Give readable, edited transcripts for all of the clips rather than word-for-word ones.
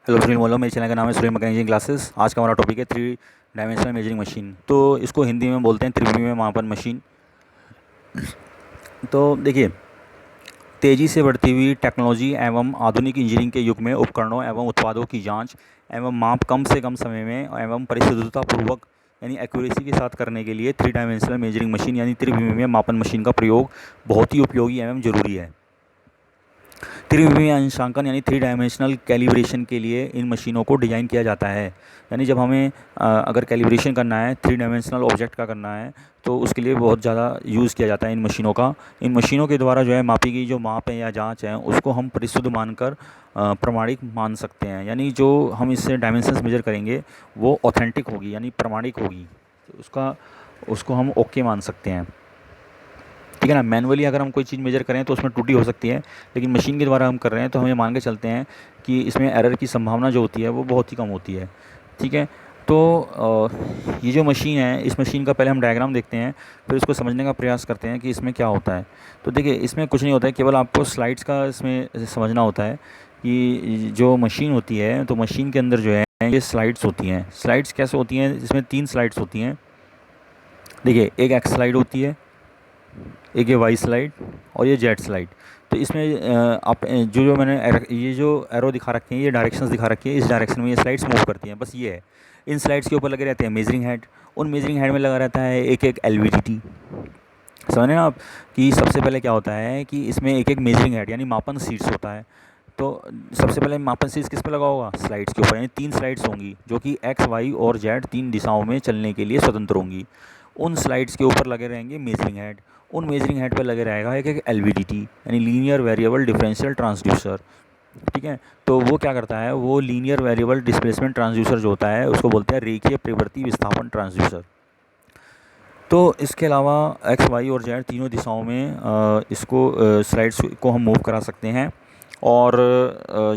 Hello Sunil मोलो, मेरे channel का नाम है सुनील मैकेनिज्म क्लासेस। आज का हमारा टॉपिक है थ्री डायमेंशनल मेजरिंग मशीन। तो इसको हिंदी में बोलते हैं त्रिविमीय मापन मशीन। तो देखिए, तेज़ी से बढ़ती हुई टेक्नोलॉजी एवं आधुनिक इंजीनियरिंग के युग में उपकरणों एवं उत्पादों की जांच एवं माप कम से कम समय में एवं परिशुद्धतापूर्वक यानी एक्यूरेसी के साथ करने के लिए थ्री डायमेंशनल मेजरिंग मशीन यानी त्रिविमीय मापन मशीन का प्रयोग बहुत ही उपयोगी एवं ज़रूरी है। त्रिविमीय अंशांकन यानी थ्री डायमेंशनल कैलिब्रेशन के लिए इन मशीनों को डिज़ाइन किया जाता है। यानी जब हमें अगर कैलिब्रेशन करना है, थ्री डायमेंशनल ऑब्जेक्ट का करना है, तो उसके लिए बहुत ज़्यादा यूज़ किया जाता है इन मशीनों का। इन मशीनों के द्वारा जो है मापी गई जो माप है या जांच है उसको हम परिशुद्ध मानकर प्रमाणिक मान सकते हैं। यानी जो हम इससे डायमेंशंस मेजर करेंगे वो ऑथेंटिक होगी यानी प्रमाणिक होगी, तो उसको हम ओके मान सकते हैं। ठीक है ना। मैनुअली अगर हम कोई चीज़ मेजर करें तो उसमें त्रुटि हो सकती है, लेकिन मशीन के द्वारा हम कर रहे हैं तो हमें मान के चलते हैं कि इसमें एरर की संभावना जो होती है वो बहुत ही कम होती है। ठीक है। तो ये जो मशीन है, इस मशीन का पहले हम डायग्राम देखते हैं, फिर उसको समझने का प्रयास करते हैं कि इसमें क्या होता है। तो देखिए, इसमें कुछ नहीं होता है, केवल आपको स्लाइड्स का इसमें समझना होता है कि जो मशीन होती है, तो मशीन के अंदर जो है ये स्लाइड्स होती हैं। स्लाइड्स कैसे होती हैं? इसमें तीन स्लाइड्स होती हैं। देखिए, एक एक्स स्लाइड होती है, एक ये वाई स्लाइड और ये जेड स्लाइड। तो इसमें आप जो जो मैंने ये जो एरो दिखा रखे हैं, ये डायरेक्शंस दिखा रखी है, इस डायरेक्शन में ये स्लाइड्स मूव करती हैं, बस ये है। इन स्लाइड्स के ऊपर लगे रहते हैं मेजरिंग हेड। उन मेजरिंग हेड में लगा रहता है एक एक एलवीडीटी। समझ आप कि सबसे पहले क्या होता है कि इसमें एक एक मेजरिंग हेड यानी मापन शीट्स होता है। तो सबसे पहले मापन शीट्स किस पे लगा होगा? स्लाइड्स के ऊपर। यानी तीन स्लाइड्स होंगी जो कि एक्स वाई और जेड तीन दिशाओं में चलने के लिए स्वतंत्र होंगी। उन स्लाइड्स के ऊपर लगे रहेंगे मेजरिंग हेड। उन मेजरिंग हेड पर लगे रहेगा एक एक एलवीडीटी यानी लीनियर वेरिएबल डिफरेंशियल ट्रांसड्यूसर। ठीक है। तो वो क्या करता है, वो लीनियर वेरिएबल डिस्प्लेसमेंट ट्रांसड्यूसर जो होता है उसको बोलते हैं रेखीय परिवर्ती विस्थापन ट्रांसड्यूसर। तो इसके अलावा एक्स वाई और जेड तीनों दिशाओं में इसको स्लाइड्स को हम मूव करा सकते हैं। और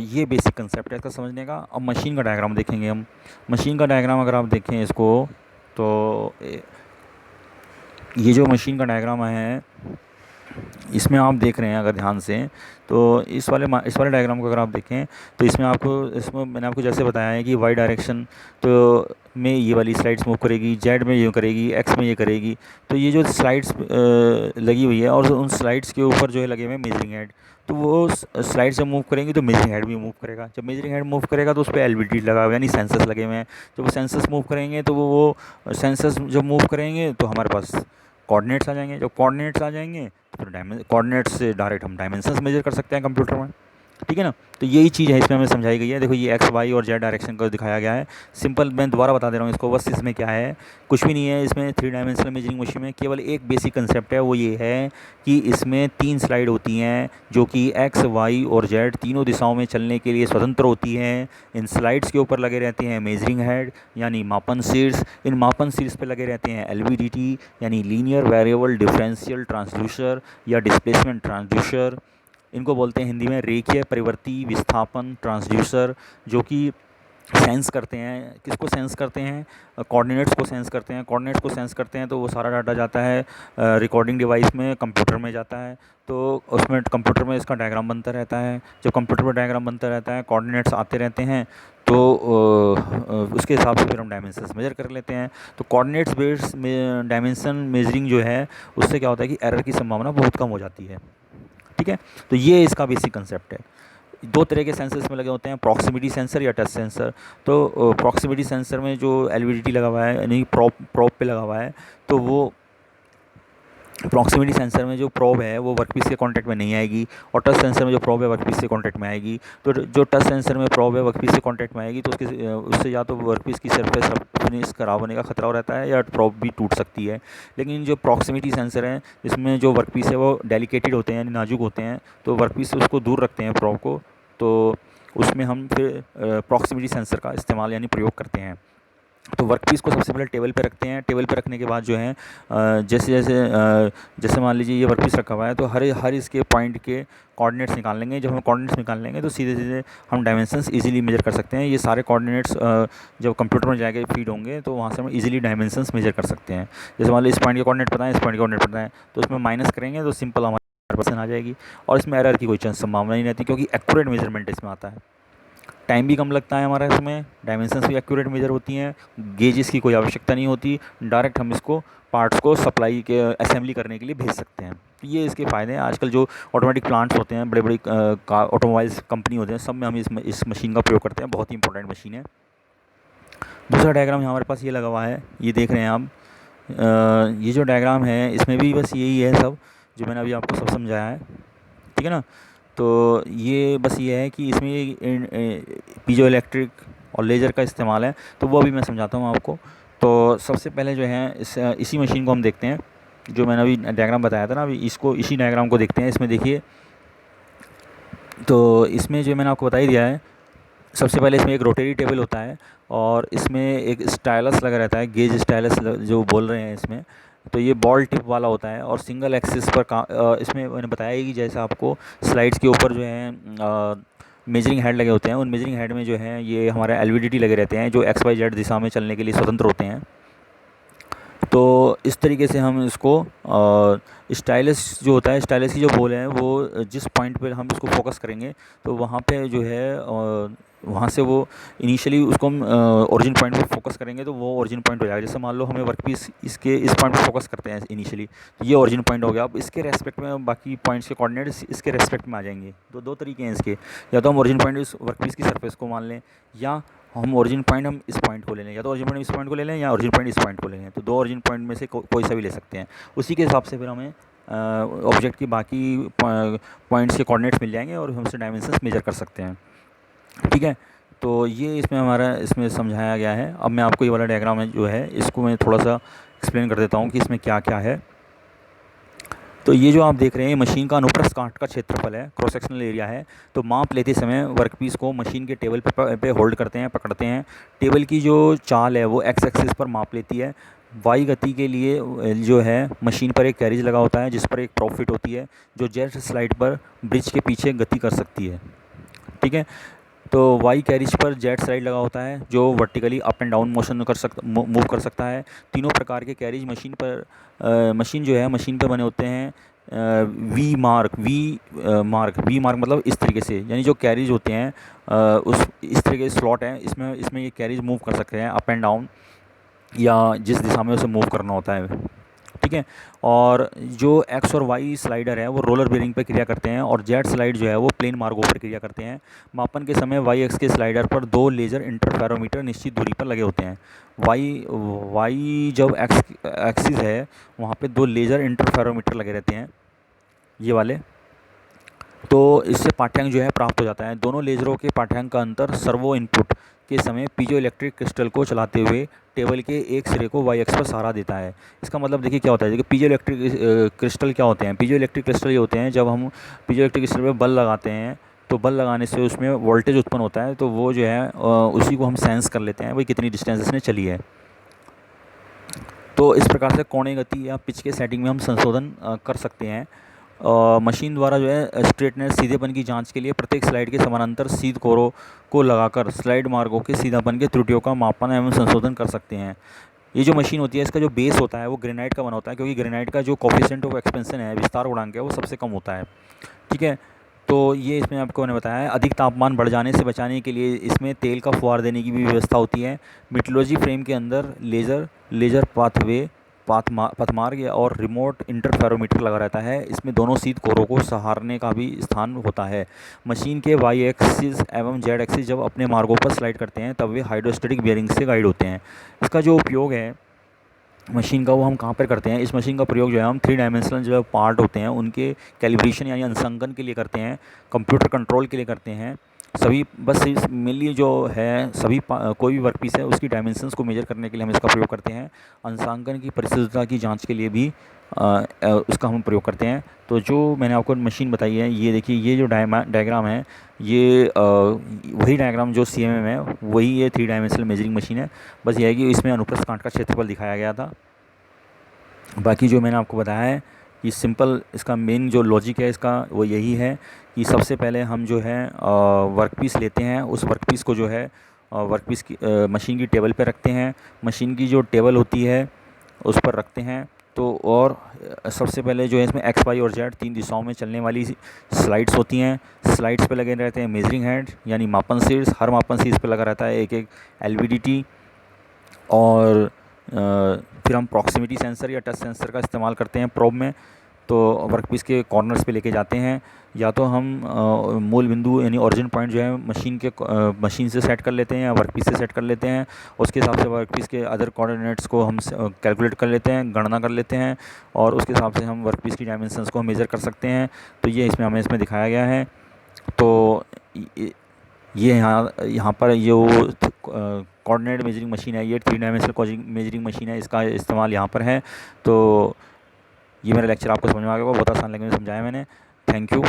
ये बेसिक कंसेप्ट है इसका समझने का। अब मशीन का डायग्राम देखेंगे हम। मशीन का डायग्राम अगर आप देखें इसको, तो ये जो मशीन का डायग्राम है, इसमें आप देख रहे हैं अगर ध्यान से, तो इस वाले डायग्राम को अगर आप देखें तो इसमें मैंने आपको जैसे बताया है कि वाई डायरेक्शन तो में ये वाली स्लाइड्स मूव करेगी, जेड में ये करेगी, एक्स में ये करेगी। तो ये जो स्लाइड्स लगी हुई है और उन स्लाइड्स के ऊपर जो है लगे हुए हैं मेजरिंग हेड, तो वो स्लाइड्स जब मूव करेंगी तो मेजरिंग हेड भी मूव करेगा। जब मेजरिंग हेड मूव करेगा तो उस पर एलवीडी लगा हुआ है यानी सेंसर्स लगे हुए हैं। जब वो सेंसर्स मूव करेंगे तो वो सेंसर्स जब मूव करेंगे तो हमारे पास कोऑर्डिनेट्स आ जाएंगे। जब कोऑर्डिनेट्स आ जाएंगे तो फिर कोऑर्डिनेट्स से डायरेक्ट हम डायमेंशंस मेजर कर सकते हैं कंप्यूटर में। ठीक है ना। तो यही चीज़ है इसमें हमें समझाई गई है। देखो, ये एक्स वाई और जेड डायरेक्शन को दिखाया गया है। सिंपल, मैं दोबारा बता दे रहा हूँ इसको, बस इसमें क्या है, कुछ भी नहीं है इसमें। थ्री डायमेंशनल मेजरिंग मशीन में केवल एक बेसिक कंसेप्ट है, वो ये है कि इसमें तीन स्लाइड होती हैं जो कि एक्स वाई और जेड तीनों दिशाओं में चलने के लिए स्वतंत्र होती हैं। इन स्लाइड्स के ऊपर लगे रहते हैं मेजरिंग हेड यानी मापन शीट्स। इन मापन शीट्स पर लगे रहते हैं एलवीडीटी यानी लीनियर वेरिएबल डिफरेंशियल ट्रांसड्यूसर या डिस्प्लेसमेंट ट्रांसड्यूसर। इनको बोलते हैं हिंदी में रेखीय परिवर्ती विस्थापन ट्रांसड्यूसर, जो कि सेंस करते हैं। किसको सेंस करते हैं? कोऑर्डिनेट्स को सेंस करते हैं। कोऑर्डिनेट्स को सेंस करते हैं तो वो सारा डाटा जाता है रिकॉर्डिंग डिवाइस में, कंप्यूटर में जाता है। तो उसमें कंप्यूटर में इसका डायग्राम बनता रहता है। जब कंप्यूटर में डायग्राम बनता रहता है, कोऑर्डिनेट्स आते रहते हैं, तो उसके हिसाब से फिर हम डायमेंशंस मेजर कर लेते हैं। तो कोऑर्डिनेट्स बेस्ड डायमेंशन मेजरिंग जो है, उससे क्या होता है कि एरर की संभावना बहुत कम हो जाती है। ठीक है। तो ये इसका बेसिक कंसेप्ट है। दो तरह के सेंसर इसमें लगे होते हैं, प्रॉक्सिमिटी सेंसर या टच सेंसर। तो प्रॉक्सिमिटी सेंसर में जो एलवीडीटी लगा हुआ है यानी प्रोब पे लगा हुआ है, तो वो प्रॉक्सिमिटी सेंसर में जो प्रोब है वो वर्कपीस के कांटेक्ट में नहीं आएगी, और टच सेंसर में जो प्रोब है वर्कपीस से कांटेक्ट में आएगी। तो जो टच सेंसर में प्रोब है वर्कपीस से कांटेक्ट में आएगी तो उससे या तो वर्कपीस की सरफेस रफनेस खराब होने का खतरा रहता है या प्रोब भी टूट सकती है। लेकिन जो प्रॉक्सिमिटी सेंसर है, इसमें जो वर्कपीस है वो डेलिकेटेड होते हैं यानी नाजुक होते हैं, तो वर्कपीस से उसको दूर रखते हैं प्रोब को। तो उसमें हम फिर प्रॉक्सिमिटी सेंसर का इस्तेमाल यानी प्रयोग करते हैं। तो वर्कपीस को सबसे पहले टेबल पे रखते हैं। टेबल पे रखने के बाद जो है जैसे जैसे जैसे मान लीजिए ये वर्कपीस रखा हुआ है, तो हर इसके पॉइंट के कोऑर्डिनेट्स निकाल लेंगे। जब हम कोऑर्डिनेट्स निकाल लेंगे तो सीधे सीधे हम डायमेंशंस इजीली मेजर कर सकते हैं। ये सारे कोऑर्डिनेट्स जब कंप्यूटर में जाके फीड होंगे तो वहाँ से हम इजीली डायमेंशंस मेजर कर सकते हैं। जैसे मान लीजिए इस पॉइंट के कोऑर्डिनेट पता है, इस पॉइंट के कोऑर्डिनेट पता है, तो उसमें माइनस करेंगे तो सिंपल हमारे % आ जाएगी, और इसमें एरर की कोई संभावना नहीं रहती क्योंकि एक्यूरेट मेजरमेंट इसमें आता है। टाइम भी कम लगता है हमारा इसमें, डायमेंशंस भी एक्यूरेट मेजर होती हैं, गेजेस की कोई आवश्यकता नहीं होती, डायरेक्ट हम इसको पार्ट्स को सप्लाई के असेंबली करने के लिए भेज सकते हैं। तो ये इसके फ़ायदे हैं। आजकल जो ऑटोमेटिक प्लांट्स होते हैं, बड़े बड़ी ऑटोमोबाइल्स कंपनी होते हैं, सब में हम इस मशीन का प्रयोग करते हैं। बहुत ही इंपॉर्टेंट मशीन है। दूसरा डायग्राम यहाँ हमारे पास ये लगा हुआ है, ये देख रहे हैं आप। ये जो डायग्राम है इसमें भी बस यही है सब जो मैंने अभी आपको सब समझाया है, ठीक है ना। तो ये बस ये है कि इसमें पीजो इलेक्ट्रिक और लेज़र का इस्तेमाल है, तो वो अभी मैं समझाता हूँ आपको। तो सबसे पहले जो है इसी मशीन को हम देखते हैं, जो मैंने अभी डायग्राम बताया था ना, अभी इसी डायग्राम को देखते हैं। इसमें देखिए, तो इसमें जो मैंने आपको बता ही दिया है, सबसे पहले इसमें एक रोटरी टेबल होता है और इसमें एक स्टाइलस लगा रहता है, गेज स्टाइलस जो बोल रहे हैं इसमें। तो ये बॉल टिप वाला होता है और सिंगल एक्सिस पर इसमें मैंने बताया ही कि जैसे आपको स्लाइड्स के ऊपर जो है मेजरिंग हेड लगे होते हैं, उन मेजरिंग हेड में जो है ये हमारे एलवीडीटी लगे रहते हैं, जो एक्स वाई जेड दिशा में चलने के लिए स्वतंत्र होते हैं। तो इस तरीके से हम इसको स्टाइलस जो होता है, स्टाइलस की जो बॉल है वो जिस पॉइंट पे हम इसको फोकस करेंगे तो वहाँ पे जो है वहाँ से वो इनिशियली उसको हम ओरिजिन पॉइंट पे फोकस करेंगे तो वो ओरिजिन पॉइंट हो जाएगा। जैसे मान लो हमें वर्कपीस इसके इस पॉइंट पे फोकस करते हैं इनिशियली, तो ये ओरिजिन पॉइंट हो गया। अब इसके रेस्पेक्ट में बाकी पॉइंट्स के कोऑर्डिनेट्स इसके रेस्पेक्ट में आ जाएंगे। तो दो तरीके हैं इसके, या तो हम ओरिजिन पॉइंट इस वर्कपीस की सरफेस को मान लें, या हम ओरिजिन पॉइंट हम इस पॉइंट को ले लें, या तो ओरिजिन पॉइंट इस पॉइंट को ले लें या ओरिजिन पॉइंट इस पॉइंट को ले लें। तो दो ओरिजिन पॉइंट में से कोई सा भी ले सकते हैं। उसी के हिसाब से फिर हमें ऑब्जेक्ट की बाकी पॉइंट्स के कोऑर्डिनेट्स मिल जाएंगे और हम उससे डायमेंशंस मेजर कर सकते हैं, ठीक है। तो ये इसमें हमारा इसमें समझाया गया है। अब मैं आपको ये वाला डायग्राम है जो है इसको मैं थोड़ा सा एक्सप्लेन कर देता हूँ कि इसमें क्या क्या है। तो ये जो आप देख रहे हैं मशीन का अनुप्रस्थ काट का क्षेत्रफल है, क्रॉस सेक्शनल एरिया है। तो माप लेते समय वर्कपीस को मशीन के टेबल पे होल्ड करते हैं, पकड़ते हैं। टेबल की जो चाल है वो एक्स एक्सिस पर माप लेती है। वाई गति के लिए जो है मशीन पर एक कैरिज लगा होता है जिस पर एक प्रॉफिट होती है, जो जेट स्लाइड पर ब्रिज के पीछे गति कर सकती है, ठीक है। तो वाई कैरिज पर जेट स्लाइड लगा होता है जो vertically up and down motion move कर सकता है। तीनों प्रकार के कैरिज मशीन जो है मशीन पे बने होते हैं वी मार्क मतलब इस तरीके से, यानी जो कैरिज होते हैं उस इस तरीके से स्लॉट है, इसमें ये कैरिज मूव कर सकते हैं अप एंड डाउन या जिस दिशा में उसे मूव करना होता है, ठीक है। और जो एक्स और वाई स्लाइडर है वो रोलर बेरिंग पर क्रिया करते हैं और जेट स्लाइड जो है वो प्लेन मार्गों पर क्रिया करते हैं। मापन के समय वाई एक्स के स्लाइडर पर दो लेजर इंटरफेरोमीटर निश्चित दूरी पर लगे होते हैं। वाई जब एक्सिस है वहाँ पे दो लेजर इंटरफेरोमीटर लगे रहते हैं, ये वाले। तो इससे पाठ्यांक जो है प्राप्त हो जाता है। दोनों लेजरों के पाठ्यांक का अंतर सर्वो इनपुट के समय पीजो इलेक्ट्रिक क्रिस्टल को चलाते हुए टेबल के एक सिरे को वाई एक्स पर सहारा देता है। इसका मतलब देखिए क्या होता है। देखिए पीजो इलेक्ट्रिक क्रिस्टल क्या होते हैं। पीजो इलेक्ट्रिक क्रिस्टल ये होते हैं जब हम पीजो इलेक्ट्रिक क्रिस्टल पर बल लगाते हैं तो बल लगाने से उसमें वोल्टेज उत्पन्न होता है, तो वो जो है उसी को हम सेंस कर लेते हैं भाई कितनी डिस्टेंस इसने चली है। तो इस प्रकार से कोणीय गति या पिच के सेटिंग में हम संशोधन कर सकते हैं। मशीन द्वारा जो है स्ट्रेटनेस सीधेपन की जांच के लिए प्रत्येक स्लाइड के समानांतर सीध कोरों को लगाकर स्लाइड मार्गों के सीधापन के त्रुटियों का मापन एवं संशोधन कर सकते हैं। ये जो मशीन होती है इसका जो बेस होता है वो ग्रेनाइट का बना होता है, क्योंकि ग्रेनाइट का जो कोफिशिएंट ऑफ एक्सपेंशन है, विस्तार गुणांक है, वो सबसे कम होता है, ठीक है। तो ये इसमें आपको मैंने बताया है। अधिक तापमान बढ़ जाने से बचाने के लिए इसमें तेल का फुहार देने की भी व्यवस्था होती है। मेट्रोलॉजी फ्रेम के अंदर लेजर पथमार्ग और रिमोट इंटरफेरोमीटर लगा रहता है। इसमें दोनों शीत कोरों को सहारने का भी स्थान होता है। मशीन के वाई एक्सिस एवं जेड एक्सिस जब अपने मार्गों पर स्लाइड करते हैं तब वे हाइड्रोस्टेटिक बेयरिंग से गाइड होते हैं। इसका जो उपयोग है मशीन का वो हम कहाँ पर करते हैं। इस मशीन का प्रयोग जो है हम 3 डायमेंशनल जो पार्ट होते हैं उनके कैलिब्रेशन यानी अंशांकन के लिए करते हैं, कंप्यूटर कंट्रोल के लिए करते हैं। सभी बस इस मेनली जो है सभी कोई भी वर्कपीस है उसकी डायमेंशंस को मेजर करने के लिए हम इसका प्रयोग करते हैं। अंशांकन की परिशुद्धता की जांच के लिए भी उसका हम प्रयोग करते हैं। तो जो मैंने आपको मशीन बताई है, ये देखिए, ये जो डायग्राम है ये वही डायग्राम जो CMM है वही ये 3 डायमेंशनल मेजरिंग मशीन है। बस ये है कि इसमें अनुप्रस्थ काट का क्षेत्रफल दिखाया गया था। बाकी जो मैंने आपको बताया है कि सिंपल इसका मेन जो लॉजिक है इसका वो यही है कि सबसे पहले हम जो है वर्कपीस लेते हैं, उस वर्कपीस को जो है वर्कपीस की मशीन की टेबल पे रखते हैं। मशीन की जो टेबल होती है उस पर रखते हैं तो और सबसे पहले जो है इसमें एक्स वाई और जेड 3 दिशाओं में चलने वाली स्लाइड्स होती हैं। स्लाइड्स पे लगे रहते हैं मेजरिंग हेड यानी मापन शीर्ष, हर मापन शीर्ष पे लगा रहता है एक एक एलवीडीटी। और फिर हम प्रॉक्सिमिटी सेंसर या टच सेंसर का इस्तेमाल करते हैं प्रोब में। तो वर्कपीस के कॉर्नर्स पे लेके जाते हैं, या तो हम मूल बिंदु यानी ओरिजिन पॉइंट जो है मशीन से सेट कर लेते हैं या वर्कपीस से सेट कर लेते हैं। उसके हिसाब से वर्कपीस के अदर कोऑर्डिनेट्स को हम कैलकुलेट कर लेते हैं, गणना कर लेते हैं, और उसके हिसाब से हम वर्कपीस की डायमेंशंस को मेज़र कर सकते हैं। तो ये इसमें दिखाया गया है। तो ये यहाँ पर जो कोऑर्डिनेट मेजरिंग मशीन है, ये 3 डायमेंशनल मेजरिंग मशीन है, इसका इस्तेमाल यहाँ पर है। तो ये मेरा लेक्चर आपको समझ में आ गया होगा, बहुत आसान लैंग्वेज में समझाया मैंने। Thank you.